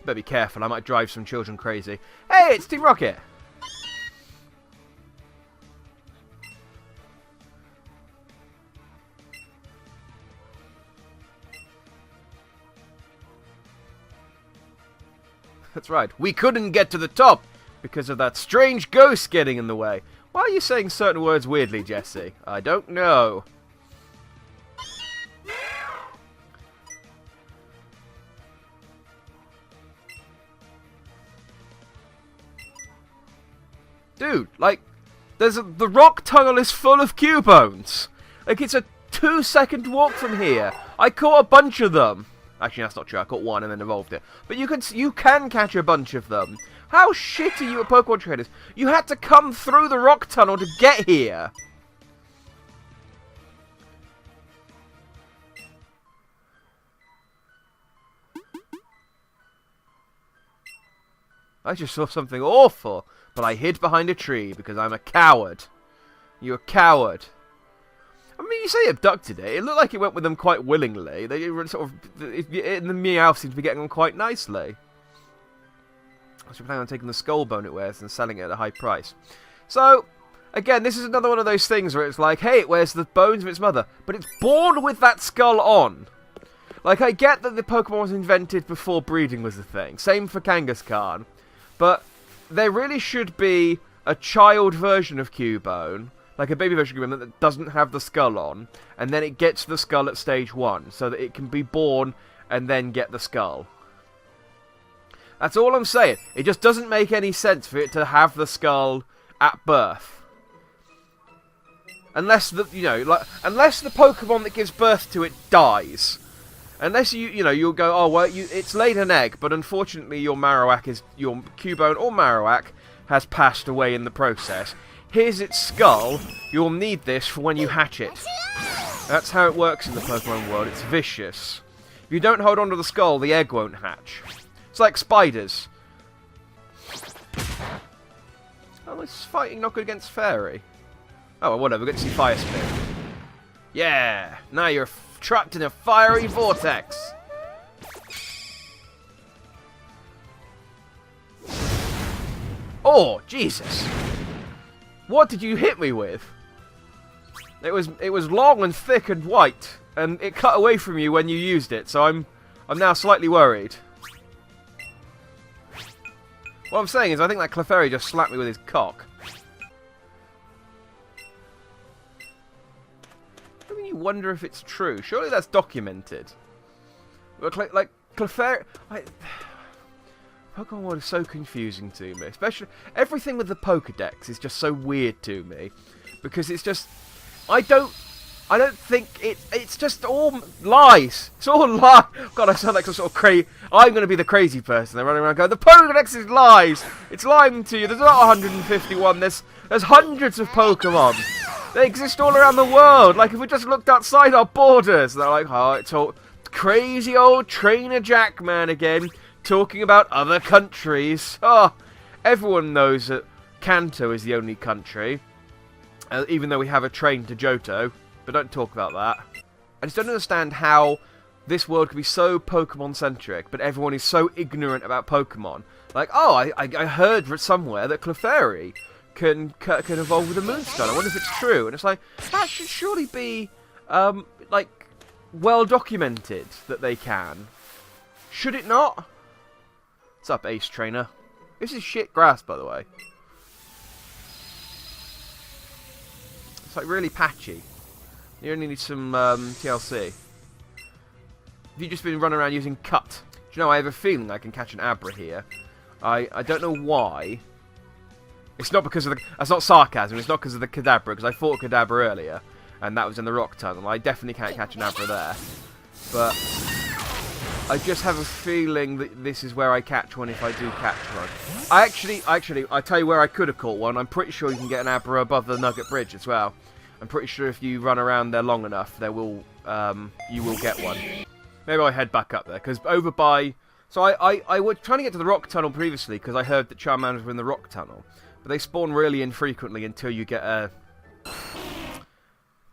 Better be careful, I might drive some children crazy. Hey, it's Team Rocket! That's right, we couldn't get to the top because of that strange ghost getting in the way. Why are you saying certain words weirdly, Jesse? I don't know. Dude, like, the rock tunnel is full of Cubones. Like, it's a 2-second walk from here. I caught a bunch of them. Actually, that's not true. I caught one and then evolved it. But you can catch a bunch of them. How shit are you at Pokemon trainers? You had to come through the rock tunnel to get here. I just saw something awful, but I hid behind a tree because I'm a coward. You're a coward. I mean, you say he abducted it. It looked like he went with them quite willingly. They were sort of, the meow seemed to be getting on quite nicely. I was planning on taking the skull bone it wears and selling it at a high price. So, again, this is another one of those things where it's like, hey, it wears the bones of its mother, but it's born with that skull on. Like, I get that the Pokemon was invented before breeding was a thing. Same for Kangaskhan. But there really should be a child version of Cubone, like a baby version of Cubone that doesn't have the skull on, and then it gets the skull at stage 1, so that it can be born and then get the skull. That's all I'm saying. It just doesn't make any sense for it to have the skull at birth. Unless unless the Pokemon that gives birth to it dies. Unless you'll go, oh well, it's laid an egg, but unfortunately your Cubone or Marowak has passed away in the process. Here's its skull. You'll need this for when you hatch it. That's how it works in the Pokemon world. It's vicious. If you don't hold on to the skull, the egg won't hatch. It's like spiders. Oh, it's fighting not good against Fairy. Oh, well, whatever. We're going to see Fire Spin. Yeah! Now you're trapped in a fiery vortex. Oh, Jesus! What did you hit me with? It was long and thick and white, and it cut away from you when you used it. So I'm now slightly worried. What I'm saying is, I think that Clefairy just slapped me with his cock. I mean, you wonder if it's true. Surely that's documented. But like Clefairy, Pokemon World is so confusing to me. Especially everything with the Pokedex is just so weird to me, because it's just I don't think it's just all lies. It's all lies. God, I sound like some sort of crazy. I'm going to be the crazy person. They're running around going, the Pokedex is lies. It's lying to you. There's not 151. There's hundreds of Pokemon. They exist all around the world. Like if we just looked outside our borders, they're like, oh, it's all crazy old Trainer Jackman again, talking about other countries. Oh, everyone knows that Kanto is the only country, even though we have a train to Johto. But don't talk about that. I just don't understand how this world can be so Pokemon-centric, but everyone is so ignorant about Pokemon. Like, oh, I heard somewhere that Clefairy can evolve with a Moonstone. I wonder if it's true. And it's like, that should surely be, like, well-documented that they can. Should it not? What's up, Ace Trainer? This is shit grass, by the way. It's like really patchy. You only need some TLC. Have you just been running around using Cut? Do you know, I have a feeling I can catch an Abra here. I don't know why. It's not because of the... That's not sarcasm. It's not because of the Kadabra, because I fought a Kadabra earlier, and that was in the Rock Tunnel. I definitely can't catch an Abra there. But I just have a feeling that this is where I catch one if I do catch one. I tell you where I could have caught one. I'm pretty sure you can get an Abra above the Nugget Bridge as well. I'm pretty sure if you run around there long enough, there will you will get one. Maybe I'll head back up there, because over by... So I was trying to get to the Rock Tunnel previously, because I heard that Charmanders were in the Rock Tunnel. But they spawn really infrequently until you get a...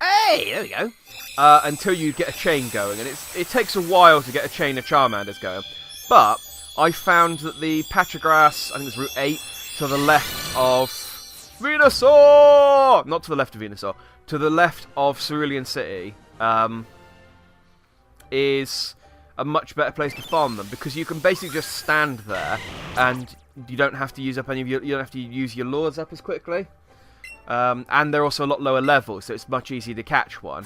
Hey, there we go. Until you get a chain going, and it takes a while to get a chain of Charmanders going. But I found that the patch of grass, I think it's Route 8, to the left of Venusaur! Not to the left of Venusaur, to the left of Cerulean City, is a much better place to farm them, because you can basically just stand there and you don't have to use up any of your, you don't have to use your lures up as quickly. And they're also a lot lower level, so it's much easier to catch one.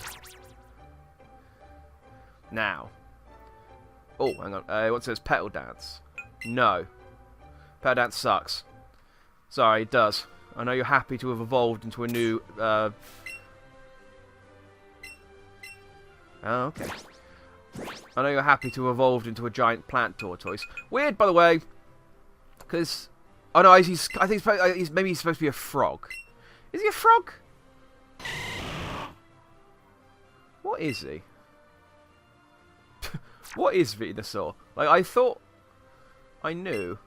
Now. Oh, hang on. What says Petal Dance? No. Petal Dance sucks. Sorry, it does. I know you're happy to have evolved into a new... Oh, okay. I know you're happy to have evolved into a giant plant tortoise. Weird, by the way, because... Oh, no, I think maybe he's supposed to be a frog. Is he a frog? What is he? What is Venusaur? Like, I thought I knew.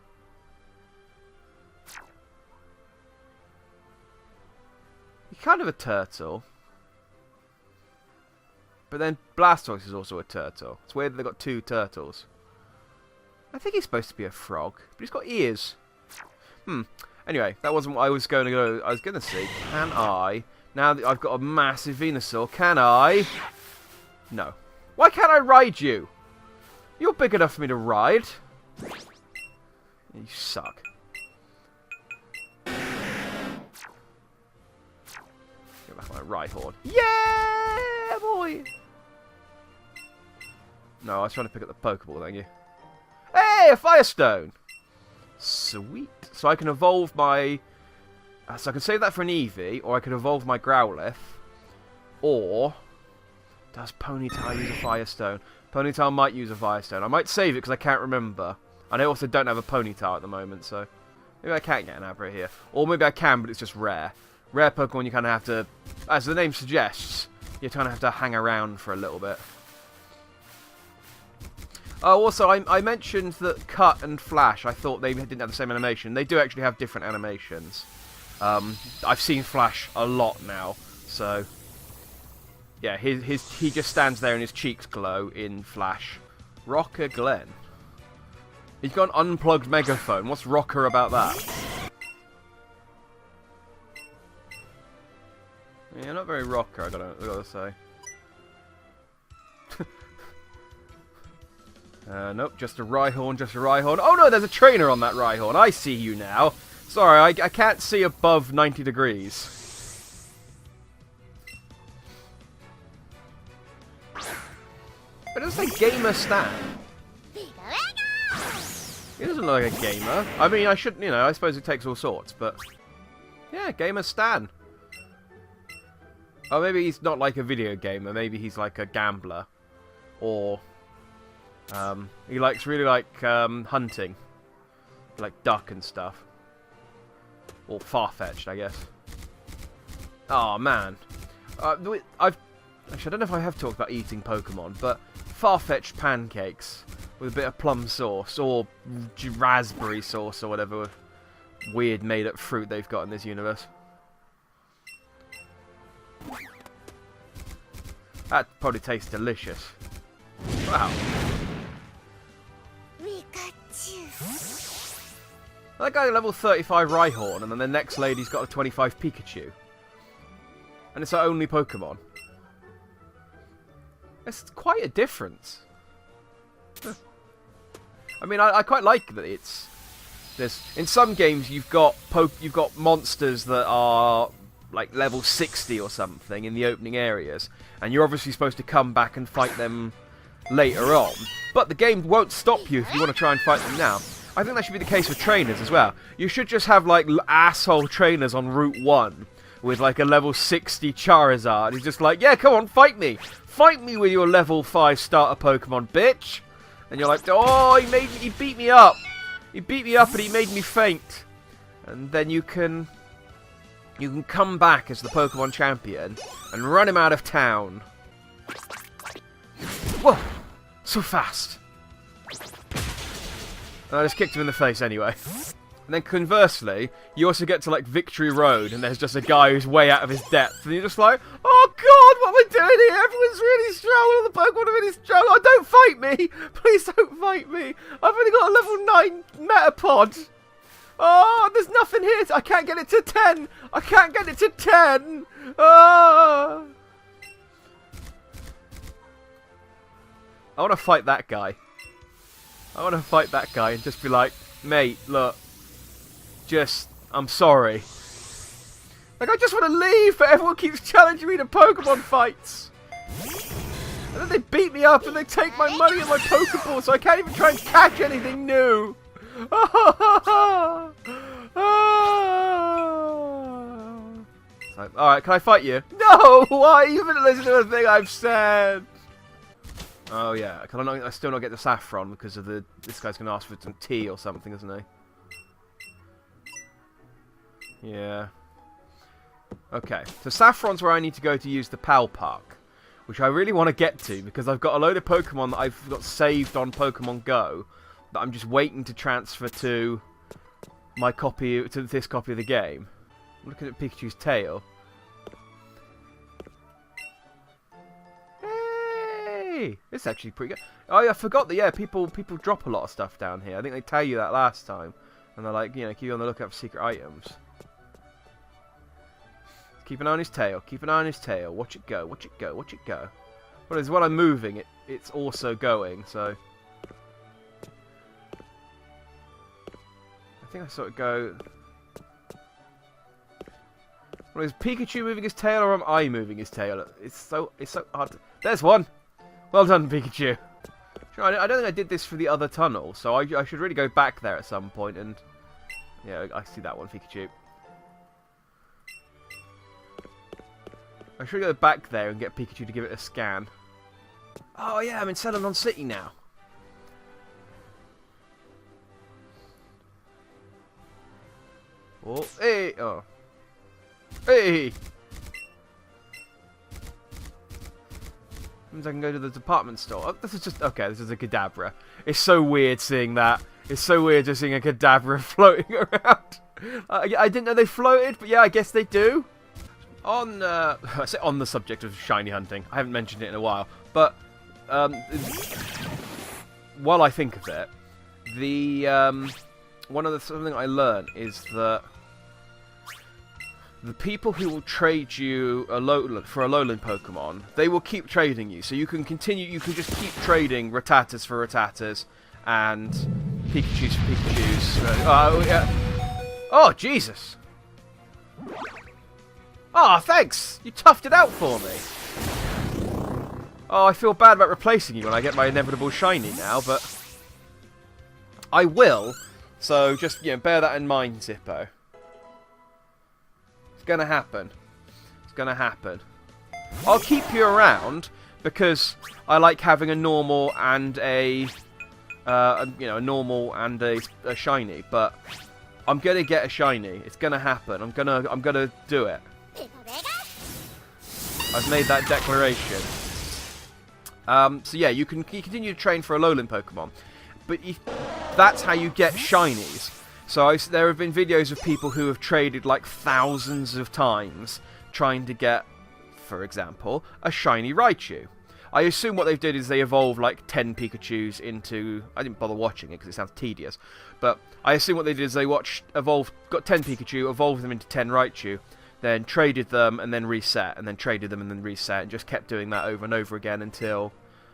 He's kind of a turtle. But then Blastoise is also a turtle. It's weird that they've got two turtles. I think he's supposed to be a frog, but he's got ears. Anyway, that wasn't what I was going to go. I was going to say, can I, now that I've got a massive Venusaur, can I? No. Why can't I ride you? You're big enough for me to ride. You suck. Get back on my Rhyhorn. Yeah, boy! No, I was trying to pick up the Pokeball, thank you. Hey, a Firestone! Sweet. So I can evolve my... So I can save that for an Eevee, or I can evolve my Growlithe. Or... Does Ponytail use a Firestone? Ponytail might use a Firestone. I might save it because I can't remember. And I also don't have a Ponytail at the moment, so... Maybe I can't get an Abra here. Or maybe I can, but it's just rare. Rare Pokemon you kind of have to... As the name suggests, you kind of have to hang around for a little bit. Oh, also, I mentioned that Cut and Flash, I thought they didn't have the same animation. They do actually have different animations. I've seen Flash a lot now, so... Yeah, he just stands there and his cheeks glow in Flash. Rocker Glen. He's got an unplugged megaphone. What's rocker about that? Yeah, not very rocker, I gotta say. Nope, just a Rhyhorn, just a Rhyhorn. Oh no, there's a trainer on that Rhyhorn. I see you now. Sorry, I can't see above 90 degrees. It doesn't say gamer Stan. He doesn't look like a gamer. I mean, I shouldn't, you know, I suppose it takes all sorts, but... Yeah, gamer Stan. Oh, maybe he's not like a video gamer. Maybe he's like a gambler. Or... he really like hunting. Like duck and stuff. Or far-fetched, I guess. Oh, man. Actually, I don't know if I have talked about eating Pokemon, but far-fetched pancakes with a bit of plum sauce or raspberry sauce or whatever weird made-up fruit they've got in this universe. That probably tastes delicious. Wow. That guy level 35 Rhyhorn, and then the next lady's got a 25 Pikachu. And it's our only Pokemon. It's quite a difference. I mean, I quite like that it's... in some games you've got monsters that are like level 60 or something in the opening areas, and you're obviously supposed to come back and fight them later on. But the game won't stop you if you want to try and fight them now. I think that should be the case with trainers as well. You should just have like asshole trainers on Route 1 with like a level 60 Charizard. He's just like, yeah, come on, fight me. Fight me with your level 5 starter Pokemon, bitch. And you're like, oh, he beat me up. He beat me up and he made me faint. And then you can come back as the Pokemon champion and run him out of town. Whoa, so fast. And I just kicked him in the face anyway. And then conversely, you also get to like Victory Road and there's just a guy who's way out of his depth. And you're just like, oh god, what am I doing here. Everyone's really strong. All the Pokemon are really strong. Oh, don't fight me. Please don't fight me. I've only got a level 9 Metapod. Oh, there's nothing here. I can't get it to 10. I can't get it to 10. Oh. I want to fight that guy. I want to fight that guy and just be like, mate, look, I'm sorry. Like, I just want to leave, but everyone keeps challenging me to Pokemon fights. And then they beat me up and they take my money and my Pokeball, so I can't even try and catch anything new. Alright, can I fight you? No! Why even listen to the thing I've said? Oh yeah, can I still not get the Saffron because of this guy's going to ask for some tea or something, isn't he? Yeah. Okay, so Saffron's where I need to go to use the Pal Park, which I really want to get to because I've got a load of Pokemon that I've got saved on Pokemon Go that I'm just waiting to transfer to my copy, to this copy of the game. I'm looking at Pikachu's tail. Hey, this is actually pretty good. Oh yeah, I forgot that. Yeah, people drop a lot of stuff down here. I think they tell you that last time, and they're like, you know, keep on the lookout for secret items. Keep an eye on his tail. Keep an eye on his tail. Watch it go. Watch it go. Watch it go. Well, as while I'm moving, it's also going. So I think I sort of go. Well, is Pikachu moving his tail or am I moving his tail? It's so hard. There's one. Well done, Pikachu. Sure, I don't think I did this for the other tunnel, so I should really go back there at some point and yeah, I see that one, Pikachu. I should go back there and get Pikachu to give it a scan. Oh yeah, I'm in Celadon City now. Oh, hey, oh. Hey! Means I can go to the department store. Oh, this is just... Okay, this is a Kadabra. It's so weird seeing that. It's so weird just seeing a Kadabra floating around. I didn't know they floated, but yeah, I guess they do. On, I say on the subject of shiny hunting, I haven't mentioned it in a while, but while I think of it, something I learned is that the people who will trade you for a Alolan Pokemon, they will keep trading you, so you can just keep trading Rattatas for Rattatas and Pikachus for Pikachus. Yeah. Oh, Jesus! Oh, thanks! You toughed it out for me. Oh, I feel bad about replacing you when I get my inevitable shiny now, but I will. So just, you know, bear that in mind, Zippo. It's gonna happen. It's gonna happen. I'll keep you around because I like having a normal and a normal and a shiny. But I'm gonna get a shiny. It's gonna happen. I'm gonna do it. I've made that declaration. So yeah, you continue to train for a Alolan Pokemon, but that's how you get shinies. So there have been videos of people who have traded like thousands of times trying to get, for example, a shiny Raichu. I assume what they've did is they evolved like 10 Pikachus into... I didn't bother watching it because it sounds tedious, but I assume what they did is they got 10 Pikachu, evolved them into 10 Raichu, then traded them and then reset, and then traded them and then reset, and just kept doing that over and over again until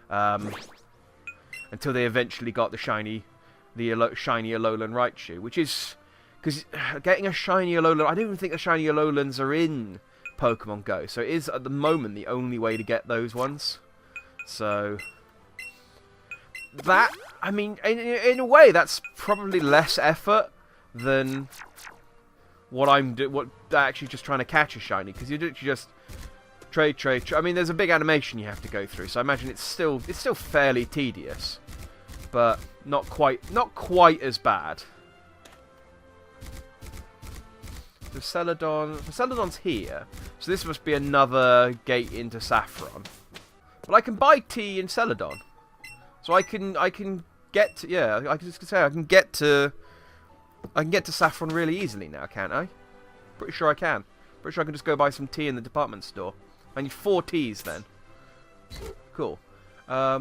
they eventually got the shiny Alolan Raichu, which is... Because getting a shiny Alolan... I don't even think the shiny Alolans are in Pokemon Go, so it is at the moment the only way to get those ones. So... That... I mean, in a way, that's probably less effort than... what actually just trying to catch a shiny, because you just trade. I mean, there's a big animation you have to go through, so I imagine it's still fairly tedious, but not quite as bad. So Celadon's here, so this must be another gate into Saffron. But I can buy tea in Celadon, so I can get to, yeah. I can just say I can get to Saffron really easily now, can't I? Pretty sure I can. Pretty sure I can just go buy some tea in the department store. I need 4 teas then. Cool. I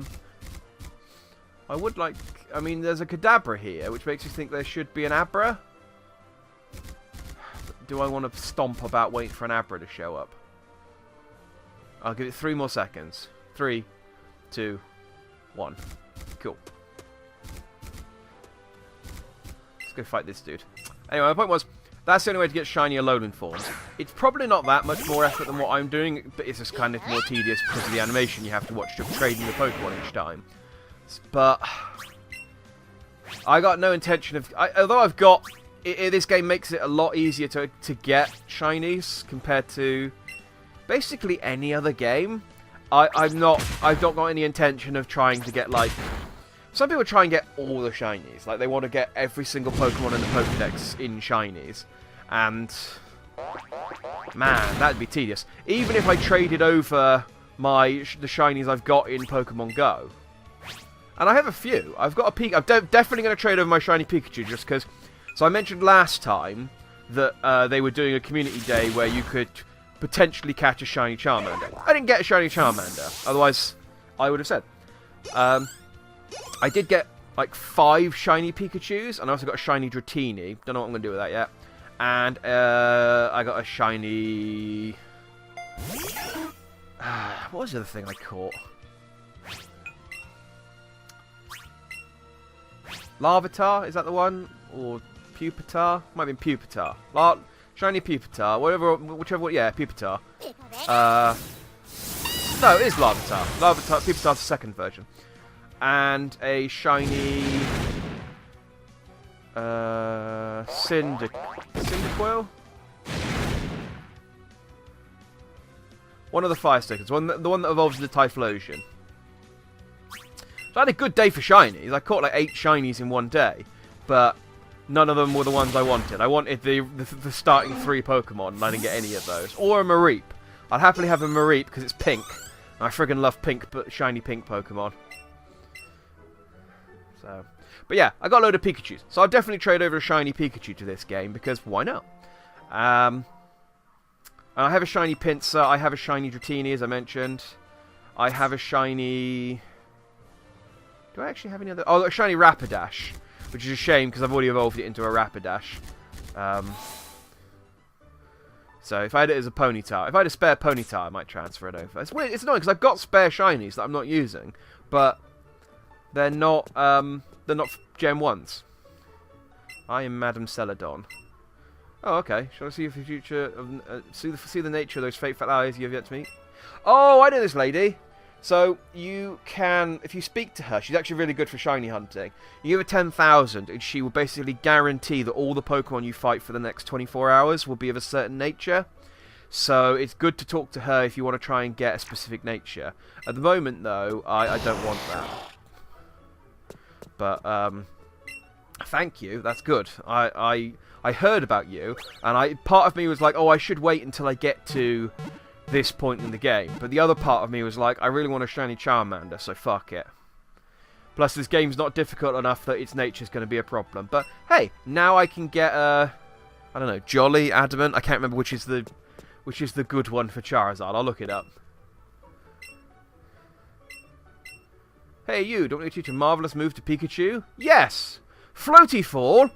would like... I mean, there's a Kadabra here, which makes you think there should be an Abra. Do I want to stomp about waiting for an Abra to show up? I'll give it 3 more seconds. 3, 2, 1. Cool. Let's go fight this dude. Anyway, my point was, that's the only way to get shiny Alolan forms. It's probably not that much more effort than what I'm doing, but it's just kind of more tedious because of the animation you have to watch to trading the Pokemon each time. But I got no intention of... although I've got... this game makes it a lot easier to get shinies compared to basically any other game. I've not got any intention of trying to get, like... Some people try and get all the shinies. Like, they want to get every single Pokemon in the Pokedex in shinies. And... man, that'd be tedious. Even if I traded over the shinies I've got in Pokemon Go. And I have a few. I've got a Pikachu. I'm definitely going to trade over my shiny Pikachu just because... So I mentioned last time that they were doing a community day where you could potentially catch a shiny Charmander. I didn't get a shiny Charmander. Otherwise, I would have said. I did get like 5 shiny Pikachus, and I also got a shiny Dratini. Don't know what I'm going to do with that yet. And I got a shiny... what was the other thing I caught? Larvitar, is that the one? Or Pupitar? Might have been Pupitar. Shiny Pupitar, whichever one, yeah, Pupitar. No, it is Larvitar. Pupitar's the second version. And a shiny... Cyndaquil? One of the fire stickers. The one that evolves into Typhlosion. So I had a good day for shinies. I caught like 8 shinies in one day. But none of them were the ones I wanted. I wanted the starting 3 Pokemon, and I didn't get any of those. Or a Mareep. I'd happily have a Mareep because it's pink. And I friggin' love pink, shiny pink Pokemon. So, but yeah, I got a load of Pikachus. So I'll definitely trade over a shiny Pikachu to this game, because why not? And I have a shiny Pinsir. I have a shiny Dratini, as I mentioned. I have a shiny... Do I actually have any other... Oh, a shiny Rapidash. Which is a shame, because I've already evolved it into a Rapidash. So if I had it as a Ponyta... If I had a spare Ponyta, I might transfer it over. It's weird. It's annoying, because I've got spare shinies that I'm not using. But... They're not Gen 1s. I am Madame Celadon. Oh, okay. Shall I see if the future of see the nature of those fateful eyes you have yet to meet? Oh, I know this lady. So you can, if you speak to her, she's actually really good for shiny hunting. You give her 10,000, and she will basically guarantee that all the Pokemon you fight for the next 24 hours will be of a certain nature. So it's good to talk to her if you want to try and get a specific nature. At the moment, though, I don't want that. But thank you. That's good. I heard about you, and part of me was like, oh, I should wait until I get to this point in the game. But the other part of me was like, I really want a shiny Charmander, so fuck it. Plus, this game's not difficult enough that its nature's going to be a problem. But hey, now I can get I don't know, Jolly, Adamant. I can't remember which is the good one for Charizard. I'll look it up. Hey you, don't we teach a marvellous move to Pikachu? Yes! Floaty Fall!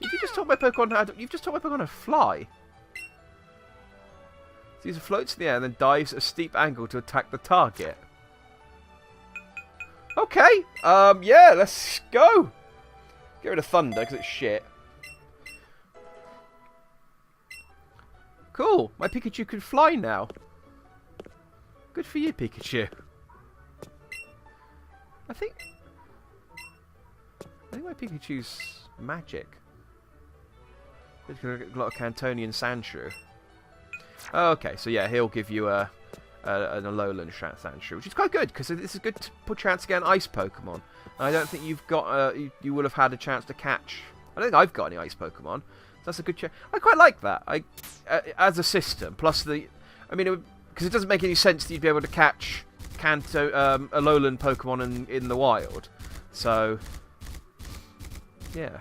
Did you just taught my Pokemon you've just taught my Pokemon to fly? So he floats in the air and then dives at a steep angle to attack the target. Okay, yeah, let's go! Get rid of Thunder, because it's shit. Cool, my Pikachu can fly now. Good for you, Pikachu. I think my Pikachu's magic. It's got a lot of Cantonian Sandshrew. Oh, okay, so yeah, he'll give you an Alolan Sandshrew, which is quite good because this is good to put chance to get an Ice Pokemon. And I don't think you've got you will have had a chance to catch. I don't think I've got any Ice Pokemon. So that's a good chance. I quite like that. As a system, plus I mean. Because it doesn't make any sense that you'd be able to catch Alolan Pokemon in the wild. So, yeah.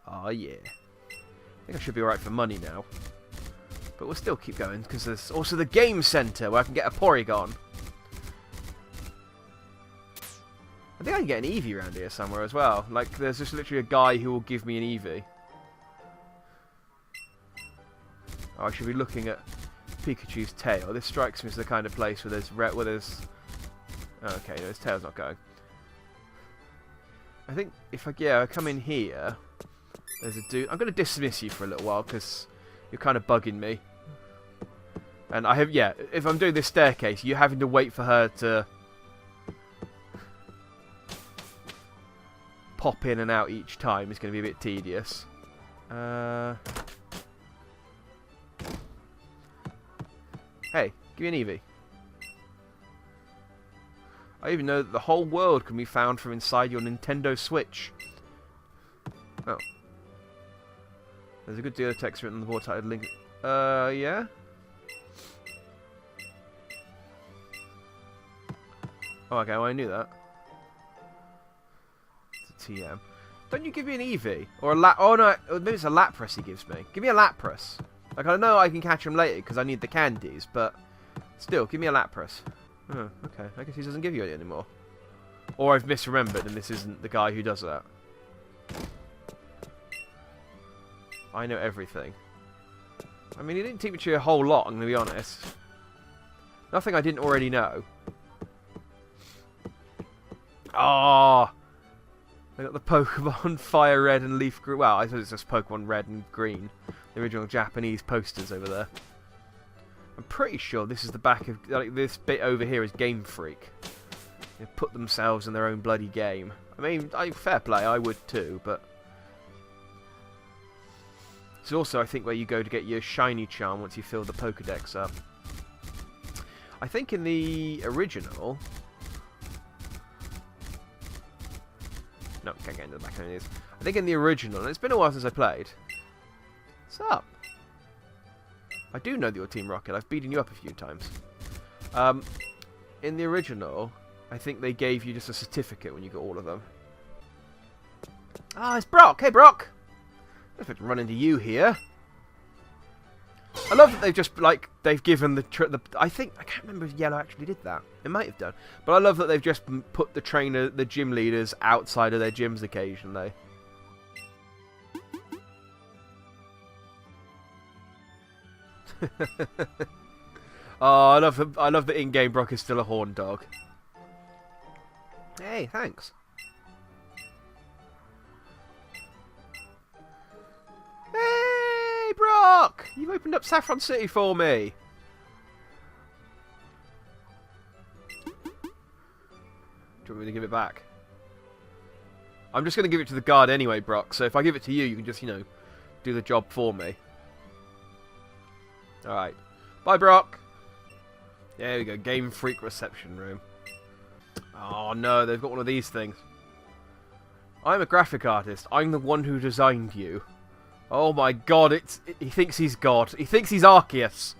Oh, yeah. I think I should be alright for money now. But we'll still keep going, because there's also the game centre, where I can get a Porygon. I think I can get an Eevee around here somewhere as well. Like, there's just literally a guy who will give me an Eevee. Oh, I should be looking at Pikachu's tail. This strikes me as the kind of place where there's... Oh, okay, no, his tail's not going. I think if I come in here, there's a dude. I'm going to dismiss you for a little while because you're kind of bugging me. And if I'm doing this staircase, you're having to wait for her to pop in and out each time. It's going to be a bit tedious. Hey, give me an Eevee. I even know that the whole world can be found from inside your Nintendo Switch. Oh. There's a good deal of text written on the board titled link. Yeah? Oh, okay, well, I knew that. It's a TM. Don't you give me an Eevee? Or a Oh, no, maybe it's a Lapras he gives me. Give me a Lapras. Like, I know I can catch him later because I need the candies, but still, give me a Lapras. Oh, okay. I guess he doesn't give you any anymore. Or I've misremembered and this isn't the guy who does that. I know everything. I mean, he didn't teach me a whole lot, I'm going to be honest. Nothing I didn't already know. Ah! I got the Pokemon Fire Red and Leaf Green. Well, I suppose it's just Pokemon Red and Green. The original Japanese posters over there. I'm pretty sure this is the back of... Like, this bit over here is Game Freak. They put themselves in their own bloody game. I mean, fair play, I would too, but... It's also, I think, where you go to get your shiny charm once you fill the Pokedex up. I think in the original... No, can't get into the back of these. I think in the original, and it's been a while since I played. What's up? I do know that you're Team Rocket. I've beaten you up a few times. In the original, I think they gave you just a certificate when you got all of them. Ah, it's Brock. Hey, Brock. I don't have to run into you here. I love that they've just, like, they've given the I can't remember if Yellow actually did that. It might have done. But I love that they've just put the gym leaders outside of their gyms occasionally. Oh, I love that in-game Brock is still a horn dog. Hey, thanks. Hey, Brock! You've opened up Saffron City for me. Do you want me to give it back? I'm just going to give it to the guard anyway, Brock. So if I give it to you, you can just, you know, do the job for me. Alright. Bye, Brock. There we go. Game Freak reception room. Oh, no. They've got one of these things. I'm a graphic artist. I'm the one who designed you. Oh, my God. He thinks he's God. He thinks he's Arceus.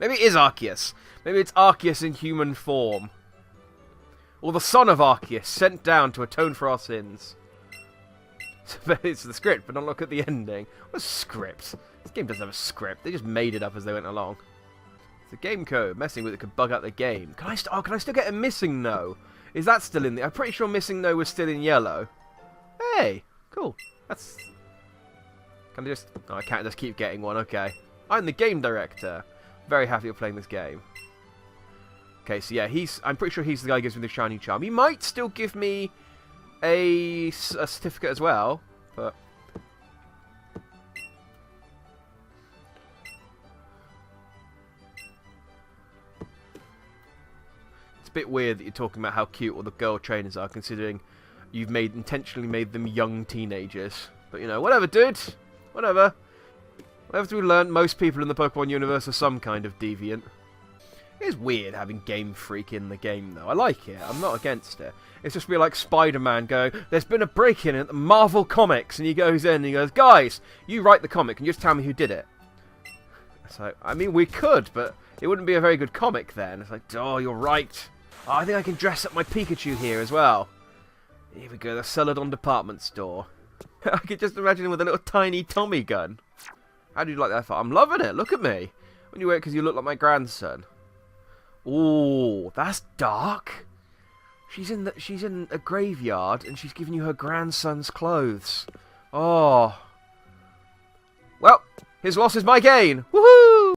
Maybe it is Arceus. Maybe it's Arceus in human form. Or the son of Arceus, sent down to atone for our sins. It's the script, but not look at the ending. What a script? This game doesn't have a script. They just made it up as they went along. It's a game code. Messing with it could bug out the game. Can I still get a missing no? Is that still in there? I'm pretty sure missing no was still in yellow. Hey, cool. That's... Can I just... Oh, I can't just keep getting one. Okay. I'm the game director. Very happy you're playing this game. Okay, so yeah, I'm pretty sure he's the guy who gives me the shiny charm. He might still give me a certificate as well, but... It's a bit weird that you're talking about how cute all the girl trainers are, considering you've intentionally made them young teenagers. But, you know, whatever, dude. Whatever. Whatever we learned, most people in the Pokemon universe are some kind of deviant. It is weird having Game Freak in the game, though. I like it. I'm not against it. It's just be like Spider-Man going, there's been a break-in at Marvel Comics, and he goes in and he goes, guys, you write the comic and just tell me who did it. It's like, I mean, we could, but it wouldn't be a very good comic then. It's like, oh, you're right. Oh, I think I can dress up my Pikachu here as well. Here we go, the Celadon department store. I could just imagine him with a little tiny Tommy gun. How do you like that? I'm loving it. Look at me. When you wear it because you look like my grandson. Ooh, that's dark. She's in a graveyard and she's giving you her grandson's clothes. Oh. Well, his loss is my gain. Woohoo!